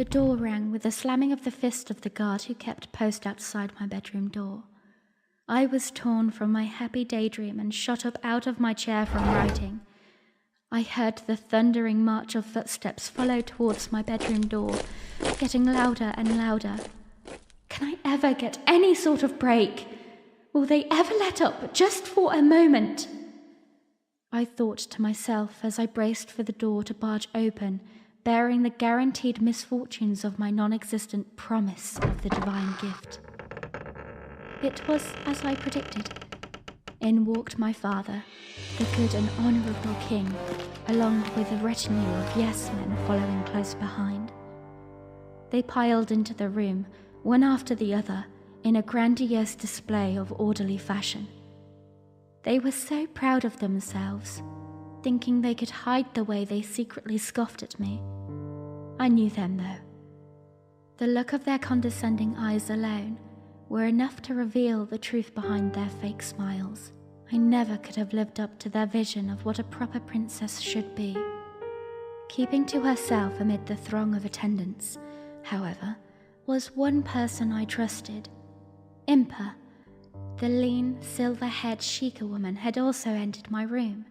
The door rang with the slamming of the fist of the guard who kept post outside my bedroom door. I was torn from my happy daydream and shot up out of my chair from writing. I heard the thundering march of footsteps follow towards my bedroom door, getting louder and louder. Can I ever get any sort of break? Will they ever let up just for a moment? I thought to myself as I braced for the door to barge open, bearing the guaranteed misfortunes of my non-existent promise of the divine gift. It was as I predicted. In walked my father, the good and honourable king, along with a retinue of yes-men following close behind. They piled into the room, one after the other, in a grandiose display of orderly fashion. They were so proud of themselves, thinking they could hide the way they secretly scoffed at me. I knew them, though. The look of their condescending eyes alone were enough to reveal the truth behind their fake smiles. I never could have lived up to their vision of what a proper princess should be. Keeping to herself amid the throng of attendants, however, was one person I trusted. Impa, the lean, silver-haired Sheikah woman, had also entered my room.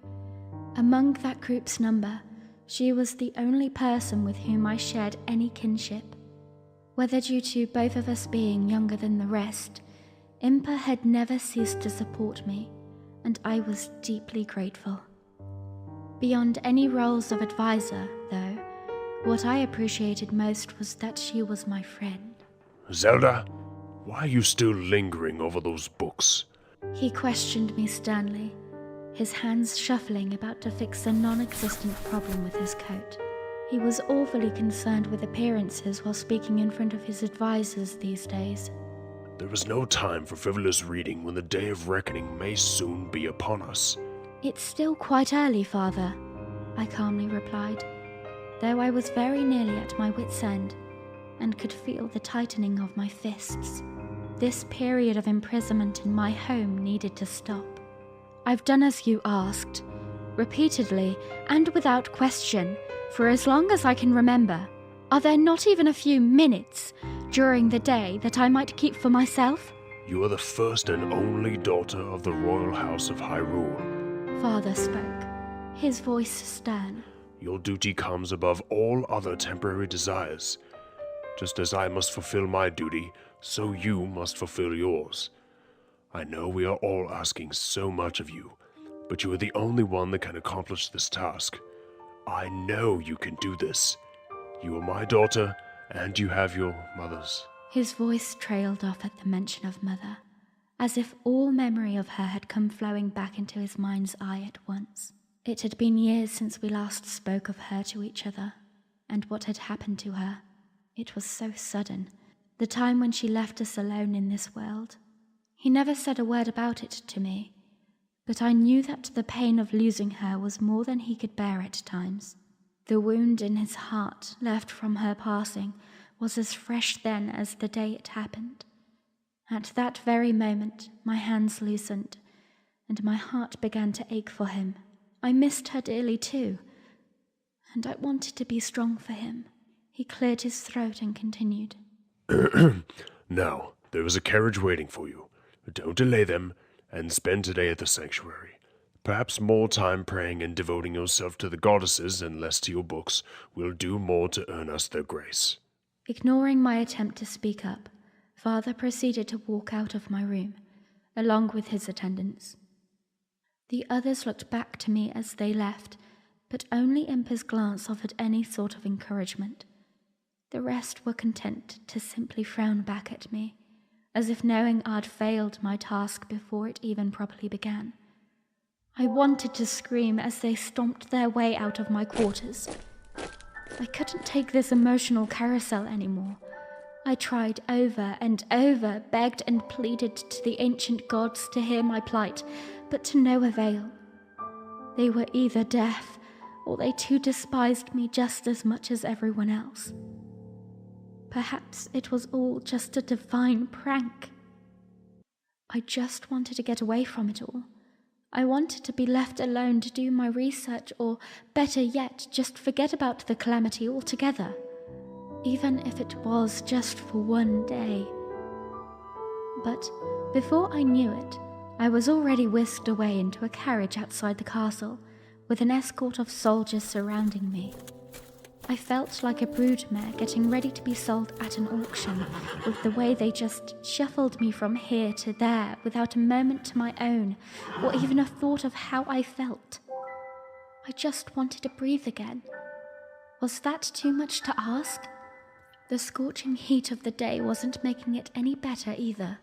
Among that group's number, she was the only person with whom I shared any kinship. Whether due to both of us being younger than the rest, Impa had never ceased to support me, and I was deeply grateful. Beyond any roles of advisor, though, what I appreciated most was that she was my friend. Zelda, why are you still lingering over those books? He questioned me sternly, his hands shuffling about to fix a non-existent problem with his coat. He was awfully concerned with appearances while speaking in front of his advisors these days. There is no time for frivolous reading when the day of reckoning may soon be upon us. It's still quite early, Father, I calmly replied, though I was very nearly at my wit's end and could feel the tightening of my fists. This period of imprisonment in my home needed to stop. I've done as you asked, repeatedly and without question, for as long as I can remember. Are there not even a few minutes during the day that I might keep for myself? You are the first and only daughter of the royal house of Hyrule. Father spoke, his voice stern. Your duty comes above all other temporary desires. Just as I must fulfill my duty, so you must fulfill yours. I know we are all asking so much of you, but you are the only one that can accomplish this task. I know you can do this. You are my daughter, and you have your mother's. His voice trailed off at the mention of mother, as if all memory of her had come flowing back into his mind's eye at once. It had been years since we last spoke of her to each other, and what had happened to her. It was so sudden, the time when she left us alone in this world. He never said a word about it to me, but I knew that the pain of losing her was more than he could bear at times. The wound in his heart left from her passing was as fresh then as the day it happened. At that very moment, my hands loosened, and my heart began to ache for him. I missed her dearly too, and I wanted to be strong for him. He cleared his throat and continued. Now, there is a carriage waiting for you. Don't delay them, and spend today at the sanctuary. Perhaps more time praying and devoting yourself to the goddesses and less to your books will do more to earn us their grace. Ignoring my attempt to speak up, Father proceeded to walk out of my room, along with his attendants. The others looked back to me as they left, but only Impa's glance offered any sort of encouragement. The rest were content to simply frown back at me, as if knowing I'd failed my task before it even properly began. I wanted to scream as they stomped their way out of my quarters. I couldn't take this emotional carousel anymore. I tried over and over, begged and pleaded to the ancient gods to hear my plight, but to no avail. They were either deaf, or they too despised me just as much as everyone else. Perhaps it was all just a divine prank. I just wanted to get away from it all. I wanted to be left alone to do my research, or, better yet, just forget about the calamity altogether. even if it was just for one day. But before I knew it, I was already whisked away into a carriage outside the castle, with an escort of soldiers surrounding me. I felt like a broodmare getting ready to be sold at an auction, with the way they just shuffled me from here to there without a moment to my own, or even a thought of how I felt. I just wanted to breathe again. Was that too much to ask? The scorching heat of the day wasn't making it any better either.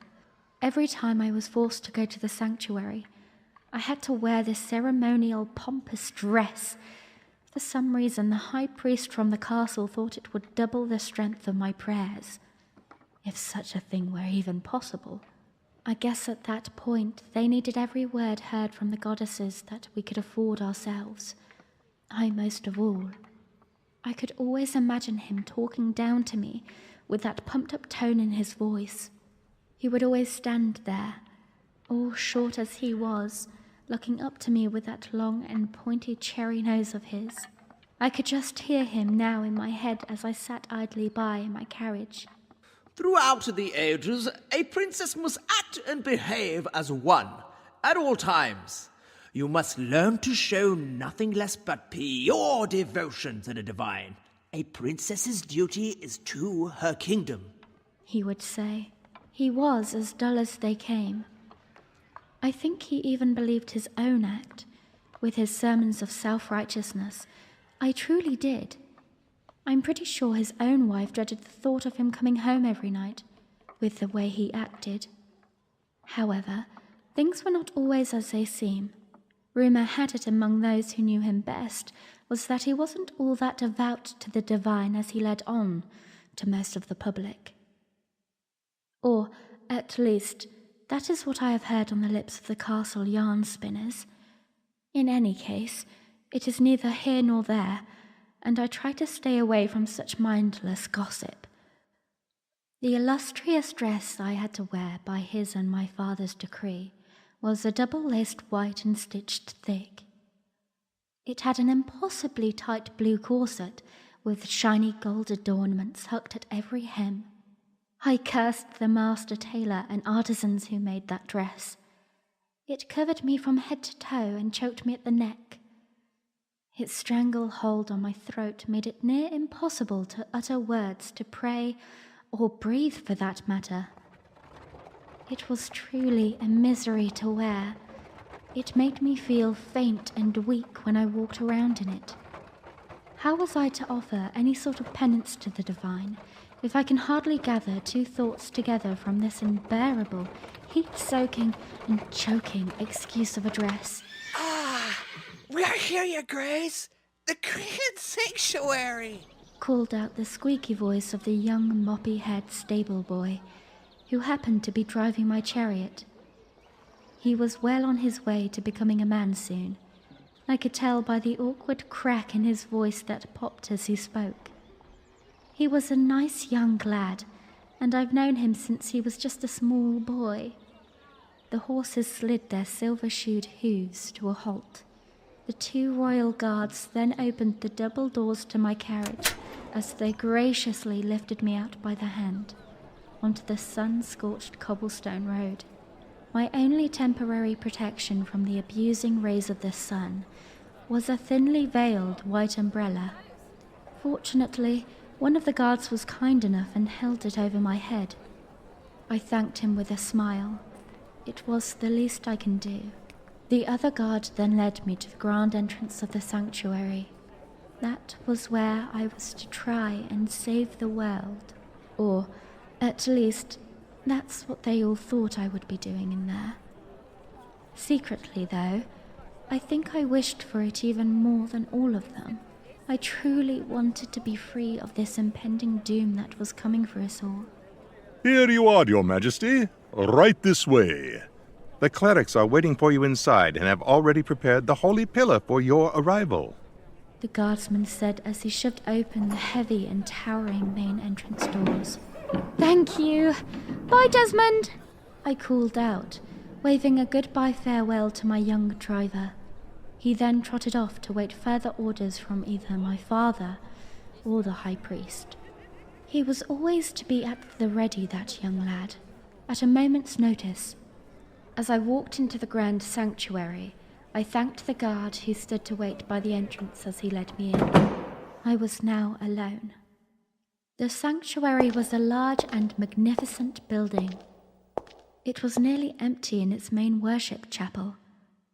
Every time I was forced to go to the sanctuary, I had to wear this ceremonial, pompous dress. For some reason, the high priest from the castle thought it would double the strength of my prayers, if such a thing were even possible. I guess at that point, they needed every word heard from the goddesses that we could afford ourselves. I most of all. I could always imagine him talking down to me with that pumped-up tone in his voice. He would always stand there, all short as he was, looking up to me with that long and pointy cherry nose of his. I could just hear him now in my head as I sat idly by in my carriage. Throughout the ages, a princess must act and behave as one, at all times. You must learn to show nothing less but pure devotion to the divine. A princess's duty is to her kingdom, he would say. He was as dull as they came. I think he even believed his own act, with his sermons of self-righteousness. I truly did. I'm pretty sure his own wife dreaded the thought of him coming home every night, with the way he acted. However, things were not always as they seem. Rumour had it among those who knew him best was that he wasn't all that devout to the divine as he led on to most of the public. Or, at least, that is what I have heard on the lips of the castle yarn spinners. In any case, it is neither here nor there, and I try to stay away from such mindless gossip. The illustrious dress I had to wear by his and my father's decree was a double-laced white and stitched thick. It had an impossibly tight blue corset with shiny gold adornments hooked at every hem. I cursed the master tailor and artisans who made that dress. It covered me from head to toe and choked me at the neck. Its stranglehold on my throat made it near impossible to utter words, to pray, or breathe for that matter. It was truly a misery to wear. It made me feel faint and weak when I walked around in it. How was I to offer any sort of penance to the divine if I can hardly gather two thoughts together from this unbearable, heat-soaking and choking excuse of a dress? We are here, your grace. The grand sanctuary, called out the squeaky voice of the young moppy-head stable boy, who happened to be driving my chariot. He was well on his way to becoming a man soon. I could tell by the awkward crack in his voice that popped as he spoke. He was a nice young lad, and I've known him since he was just a small boy. The horses slid their silver-shoed hooves to a halt. The two royal guards then opened the double doors to my carriage as they graciously lifted me out by the hand onto the sun-scorched cobblestone road. My only temporary protection from the abusing rays of the sun was a thinly veiled white umbrella. Fortunately, one of the guards was kind enough and held it over my head. I thanked him with a smile. It was the least I can do. The other guard then led me to the grand entrance of the sanctuary. That was where I was to try and save the world. Or, at least, that's what they all thought I would be doing in there. Secretly, though, I think I wished for it even more than all of them. I truly wanted to be free of this impending doom that was coming for us all. Here you are, your majesty. Right this way. The clerics are waiting for you inside and have already prepared the holy pillar for your arrival, the guardsman said as he shoved open the heavy and towering main entrance doors. Thank you. Bye, Desmond, I called out, waving a goodbye farewell to my young driver. He then trotted off to wait further orders from either my father or the high priest. He was always to be at the ready, that young lad, at a moment's notice. As I walked into the grand sanctuary, I thanked the guard who stood to wait by the entrance as he led me in. I was now alone. The sanctuary was a large and magnificent building. It was nearly empty in its main worship chapel.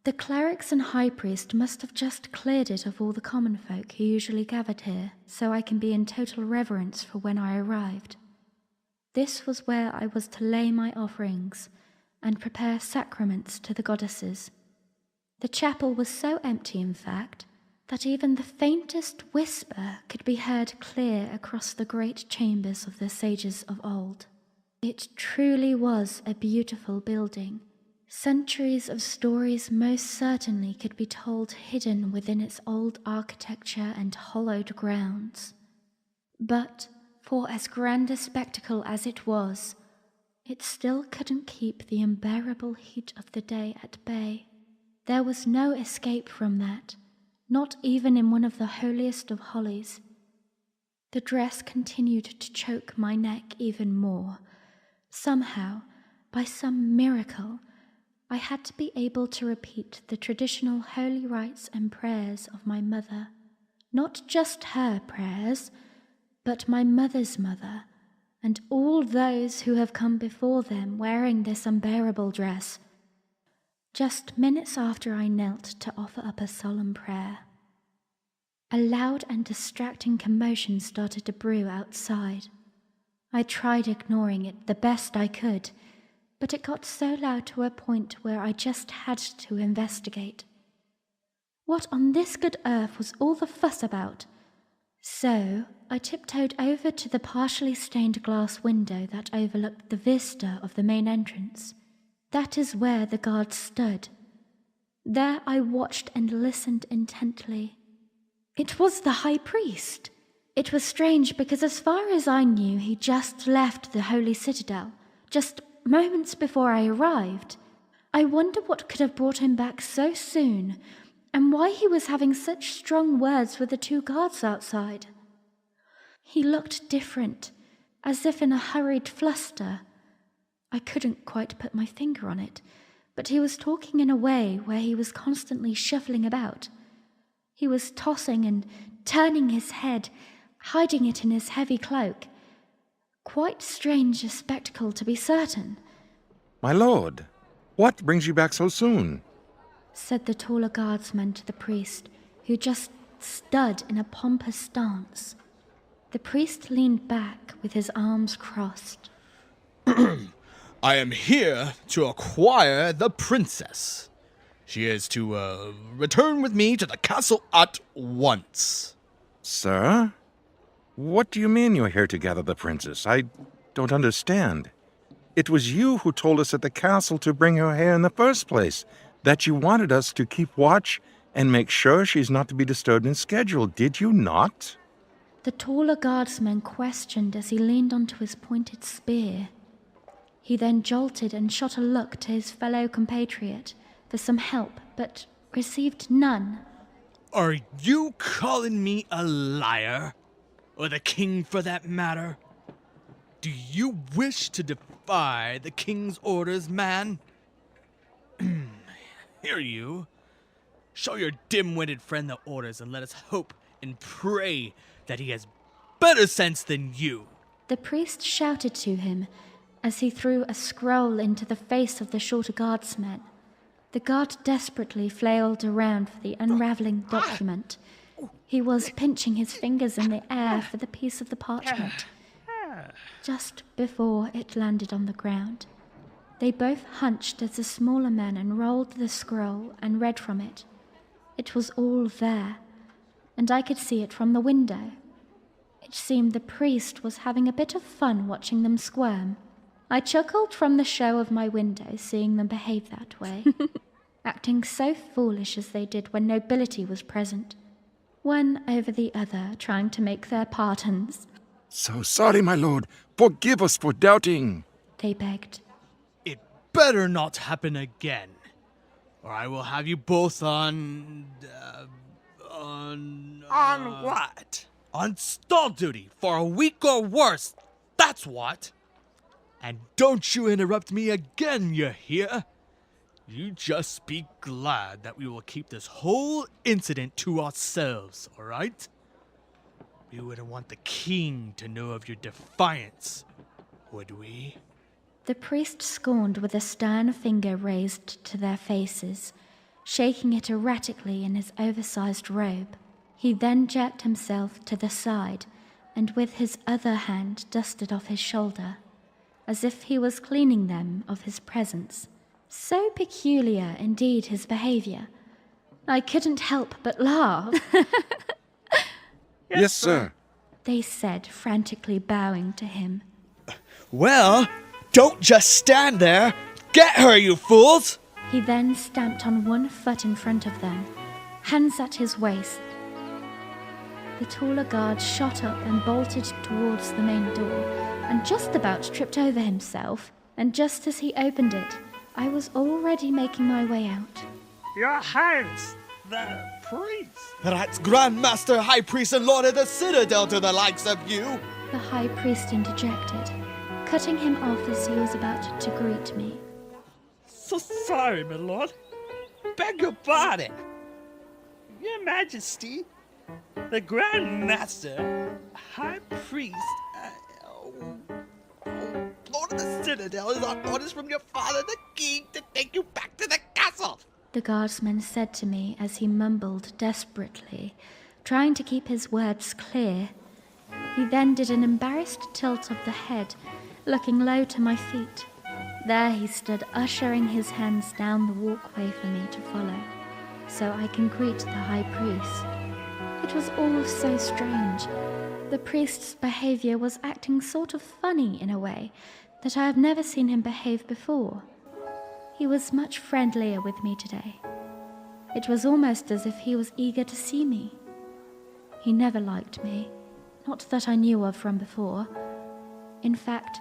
The clerics and high priest must have just cleared it of all the common folk who usually gathered here, so I can be in total reverence for when I arrived. This was where I was to lay my offerings and prepare sacraments to the goddesses. The chapel was so empty, in fact, that even the faintest whisper could be heard clear across the great chambers of the sages of old. It truly was a beautiful building. Centuries of stories most certainly could be told hidden within its old architecture and hollowed grounds. But, for as grand a spectacle as it was, it still couldn't keep the unbearable heat of the day at bay. There was no escape from that, not even in one of the holiest of holies. The dress continued to choke my neck even more. Somehow, by some miracle, I had to be able to repeat the traditional holy rites and prayers of my mother. Not just her prayers, but my mother's mother, and all those who have come before them wearing this unbearable dress. Just minutes after I knelt to offer up a solemn prayer, a loud and distracting commotion started to brew outside. I tried ignoring it the best I could, but it got so loud to a point where I just had to investigate. What on this good earth was all the fuss about? So I tiptoed over to the partially stained glass window that overlooked the vista of the main entrance. That is where the guards stood. There I watched and listened intently. It was the high priest. It was strange because as far as I knew, he just left the holy citadel, just moments before I arrived. I wonder what could have brought him back so soon, and why he was having such strong words with the two guards outside. He looked different, as if in a hurried fluster. I couldn't quite put my finger on it, but he was talking in a way where he was constantly shuffling about. He was tossing and turning his head, hiding it in his heavy cloak. Quite strange a spectacle, to be certain. My lord, what brings you back so soon? Said the taller guardsman to the priest, who just stood in a pompous stance. The priest leaned back with his arms crossed. I am here to acquire the princess. She is to return with me to the castle at once. Sir? What do you mean you're here to gather the princess? I don't understand. It was you who told us at the castle to bring her here in the first place, that you wanted us to keep watch and make sure she's not to be disturbed in schedule, did you not? The taller guardsman questioned as he leaned onto his pointed spear. He then jolted and shot a look to his fellow compatriot for some help, but received none. Are you calling me a liar? Or the king, for that matter? Do you wish to defy the king's orders, man? Here you. Show your dim-witted friend the orders and let us hope and pray that he has better sense than you. The priest shouted to him as he threw a scroll into the face of the shorter guardsman. The guard desperately flailed around for the unraveling document. He was pinching his fingers in the air for the piece of the parchment. Just before it landed on the ground, they both hunched as the smaller man unrolled the scroll and read from it. It was all there, and I could see it from the window. It seemed the priest was having a bit of fun watching them squirm. I chuckled from the show of my window, seeing them behave that way, acting so foolish as they did when nobility was present, one over the other trying to make their pardons. So sorry, my lord. Forgive us for doubting, They begged. It better not happen again, or I will have you both on On what? On stall duty for a week or worse, that's what. And don't you interrupt me again, you hear? You just be glad that we will keep this whole incident to ourselves, all right? We wouldn't want the king to know of your defiance, would we? The priest scorned with a stern finger raised to their faces, shaking it erratically in his oversized robe. He then jerked himself to the side and with his other hand dusted off his shoulder, as if he was cleaning them of his presence. So peculiar indeed his behavior. I couldn't help but laugh. Yes, sir. They said, frantically bowing to him. Well, don't just stand there. Get her, you fools! He then stamped on one foot in front of them, hands at his waist. The taller guard shot up and bolted towards the main door, and just about tripped over himself, and just as he opened it, I was already making my way out. Your hands, the priest. That's Grandmaster, High Priest, and Lord of the Citadel to the likes of you! The High Priest interjected, cutting him off as he was about to greet me. So sorry, my lord. Beg your pardon! Your Majesty, the Grand Master, High Priest, Lord of the Citadel is on orders from your father, the king, to take you back to the castle! The guardsman said to me as he mumbled desperately, trying to keep his words clear. He then did an embarrassed tilt of the head, looking low to my feet. There he stood, ushering his hands down the walkway for me to follow, so I can greet the high priest. It was all so strange. The priest's behavior was acting sort of funny in a way that I have never seen him behave before. He was much friendlier with me today. It was almost as if he was eager to see me. He never liked me, not that I knew of from before. In fact,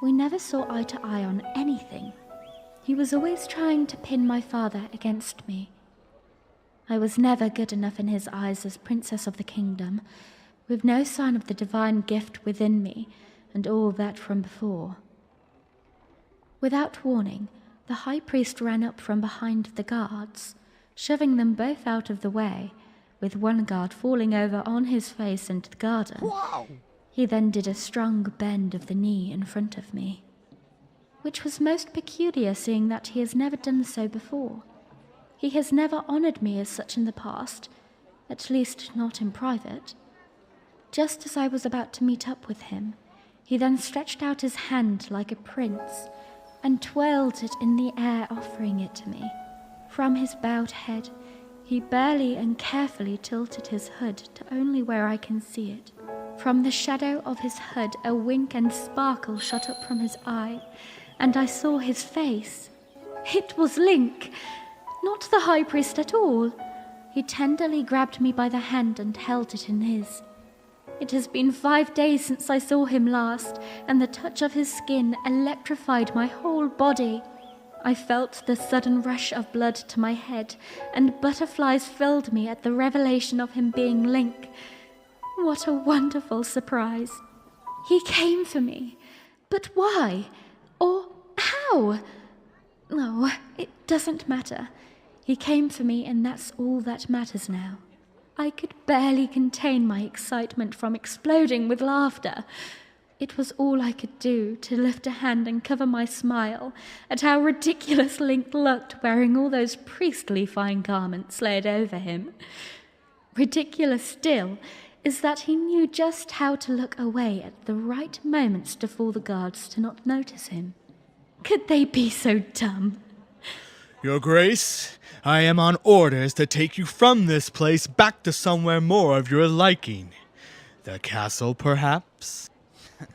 we never saw eye to eye on anything. He was always trying to pin my father against me. I was never good enough in his eyes as Princess of the Kingdom, with no sign of the divine gift within me, and all that from before. Without warning, the high priest ran up from behind the guards, shoving them both out of the way, with one guard falling over on his face into the garden. Wow! He then did a strong bend of the knee in front of me, which was most peculiar seeing that he has never done so before. He has never honored me as such in the past, at least not in private. Just as I was about to meet up with him, he then stretched out his hand like a prince and twirled it in the air, offering it to me. From his bowed head, he barely and carefully tilted his hood to only where I can see it. From the shadow of his hood, a wink and sparkle shot up from his eye, and I saw his face. It was Link, not the high priest at all. He tenderly grabbed me by the hand and held it in his. It has been 5 days since I saw him last, and the touch of his skin electrified my whole body. I felt the sudden rush of blood to my head, and butterflies filled me at the revelation of him being Link. What a wonderful surprise. He came for me. But why? Or how? Oh, it doesn't matter. He came for me, and that's all that matters now. I could barely contain my excitement from exploding with laughter. It was all I could do to lift a hand and cover my smile at how ridiculous Link looked wearing all those priestly fine garments laid over him. Ridiculous still is that he knew just how to look away at the right moments to fool the guards to not notice him. Could they be so dumb? Your Grace, I am on orders to take you from this place back to somewhere more of your liking. The castle, perhaps?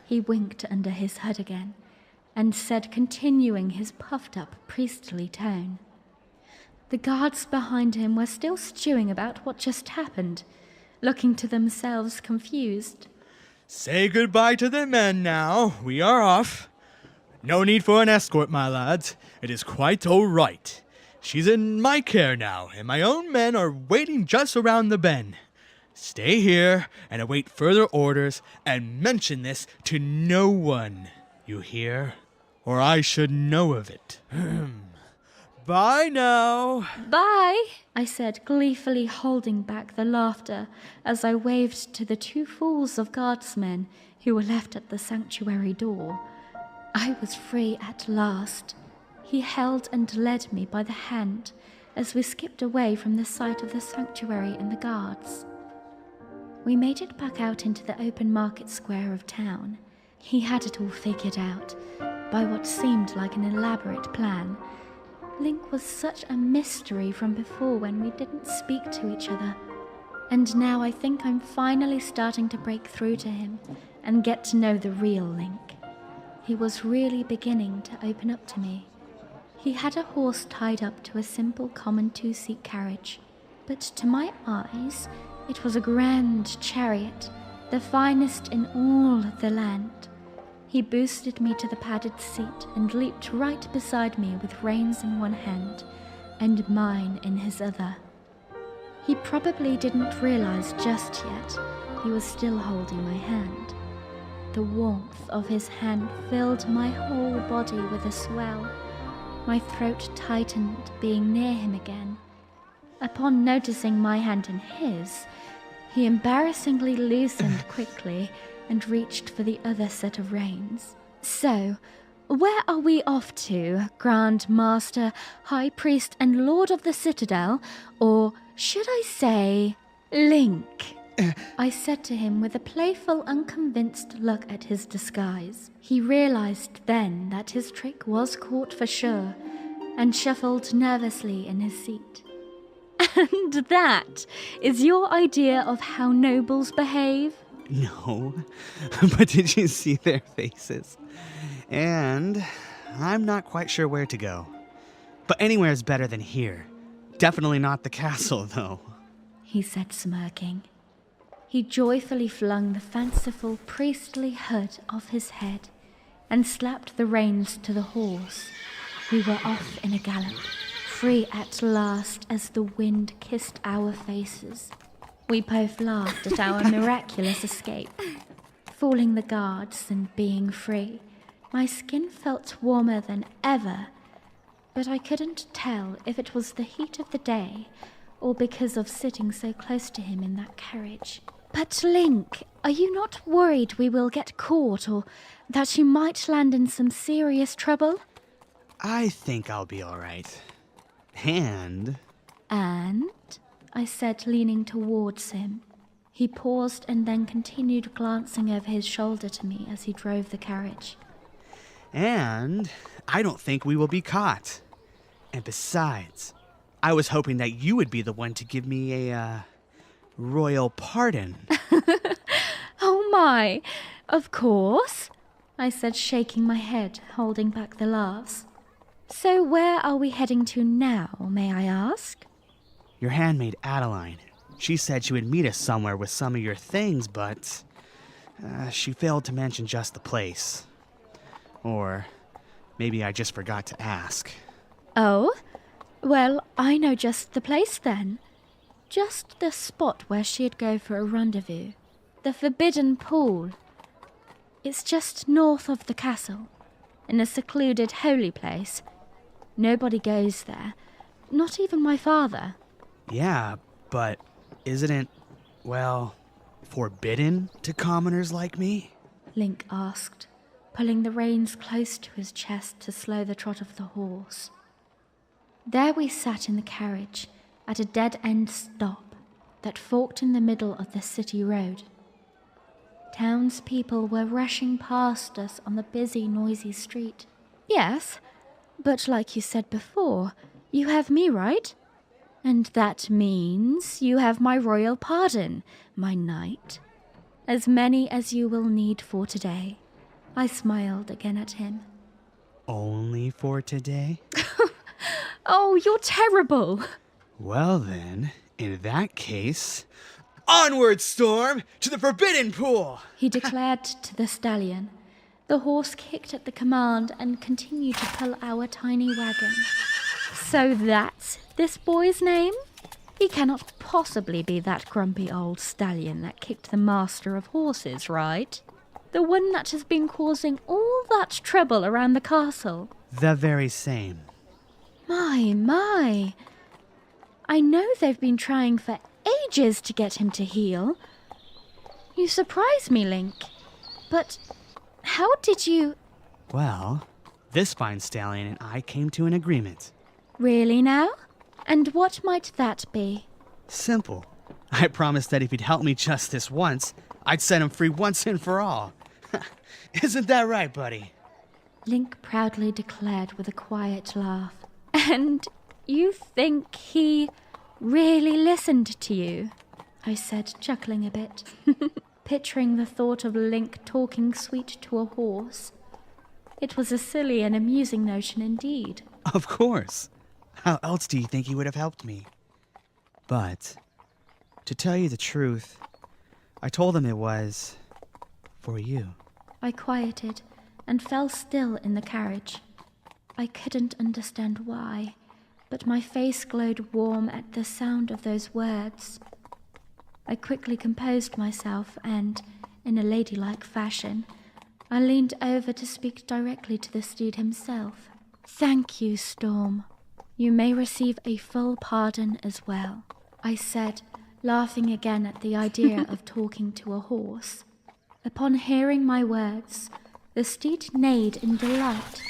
He winked under his hood again, and said, continuing his puffed-up priestly tone. The guards behind him were still stewing about what just happened, looking to themselves confused. Say goodbye to the men now. We are off. No need for an escort, my lads. It is quite all right. She's in my care now, and my own men are waiting just around the bend. Stay here and await further orders, and mention this to no one. You hear? Or I should know of it. Bye now. Bye, I said, gleefully holding back the laughter as I waved to the 2 fools of guardsmen who were left at the sanctuary door. I was free at last. He held and led me by the hand as we skipped away from the sight of the sanctuary and the guards. We made it back out into the open market square of town. He had it all figured out, by what seemed like an elaborate plan. Link was such a mystery from before when we didn't speak to each other. And now I think I'm finally starting to break through to him and get to know the real Link. He was really beginning to open up to me. He had a horse tied up to a simple common 2-seat carriage, but to my eyes it was a grand chariot, the finest in all the land. He boosted me to the padded seat and leaped right beside me with reins in one hand and mine in his other. He probably didn't realize just yet he was still holding my hand. The warmth of his hand filled my whole body with a swell. My throat tightened being near him again. Upon noticing my hand in his, he embarrassingly loosened quickly and reached for the other set of reins. So, where are we off to, Grand Master, High Priest and Lord of the Citadel, or should I say, Link? I said to him with a playful, unconvinced look at his disguise. He realized then that his trick was caught for sure, and shuffled nervously in his seat. And that is your idea of how nobles behave? No, but did you see their faces? And I'm not quite sure where to go. But anywhere is better than here. Definitely not the castle, though, he said, smirking. He joyfully flung the fanciful priestly hood off his head and slapped the reins to the horse. We were off in a gallop, free at last as the wind kissed our faces. We both laughed at our miraculous escape. Fooling the guards and being free, my skin felt warmer than ever, but I couldn't tell if it was the heat of the day or because of sitting so close to him in that carriage. But Link, are you not worried we will get caught or that you might land in some serious trouble? I think I'll be all right. And? I said, leaning towards him. He paused and then continued glancing over his shoulder to me as he drove the carriage. And I don't think we will be caught. And besides, I was hoping that you would be the one to give me a, royal pardon. Oh my, of course, I said, shaking my head, holding back the laughs. So where are we heading to now, may I ask? Your handmaid, Adeline. She said she would meet us somewhere with some of your things, but she failed to mention just the place. Or maybe I just forgot to ask. Oh? Well, I know just the place then. Just the spot where she'd go for a rendezvous. The Forbidden Pool. It's just north of the castle, in a secluded holy place. Nobody goes there, not even my father. Yeah, but isn't it, well, forbidden to commoners like me? Link asked, pulling the reins close to his chest to slow the trot of the horse. There we sat in the carriage, at a dead-end stop that forked in the middle of the city road. Townspeople were rushing past us on the busy, noisy street. Yes, but like you said before, you have me, right? And that means you have my royal pardon, my knight. As many as you will need for today. I smiled again at him. Only for today? Oh, you're terrible! Well then, in that case, onward, Storm, to the Forbidden Pool! He declared to the stallion. The horse kicked at the command and continued to pull our tiny wagon. So that's this boy's name? He cannot possibly be that grumpy old stallion that kicked the master of horses, right? The one that has been causing all that trouble around the castle. The very same. My. I know they've been trying for ages to get him to heal. You surprise me, Link. But how did you... Well, this fine stallion and I came to an agreement. Really now? And what might that be? Simple. I promised that if he'd help me just this once, I'd set him free once and for all. Isn't that right, buddy? Link proudly declared with a quiet laugh. And you think he really listened to you? I said, chuckling a bit, picturing the thought of Link talking sweet to a horse. It was a silly and amusing notion indeed. Of course. How else do you think he would have helped me? But, to tell you the truth, I told him it was for you. I quieted and fell still in the carriage. I couldn't understand why, but my face glowed warm at the sound of those words. I quickly composed myself and, in a ladylike fashion, I leaned over to speak directly to the steed himself. "Thank you, Storm. You may receive a full pardon as well," I said, laughing again at the idea of talking to a horse. Upon hearing my words, the steed neighed in delight,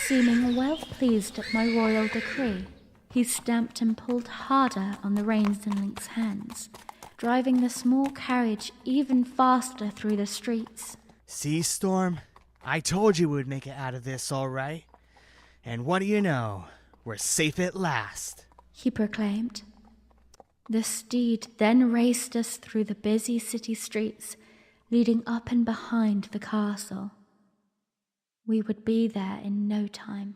seeming well pleased at my royal decree. He stamped and pulled harder on the reins in Link's hands, driving the small carriage even faster through the streets. See, Storm? I told you we would make it out of this all right. And what do you know? We're safe at last, he proclaimed. The steed then raced us through the busy city streets, leading up and behind the castle. We would be there in no time.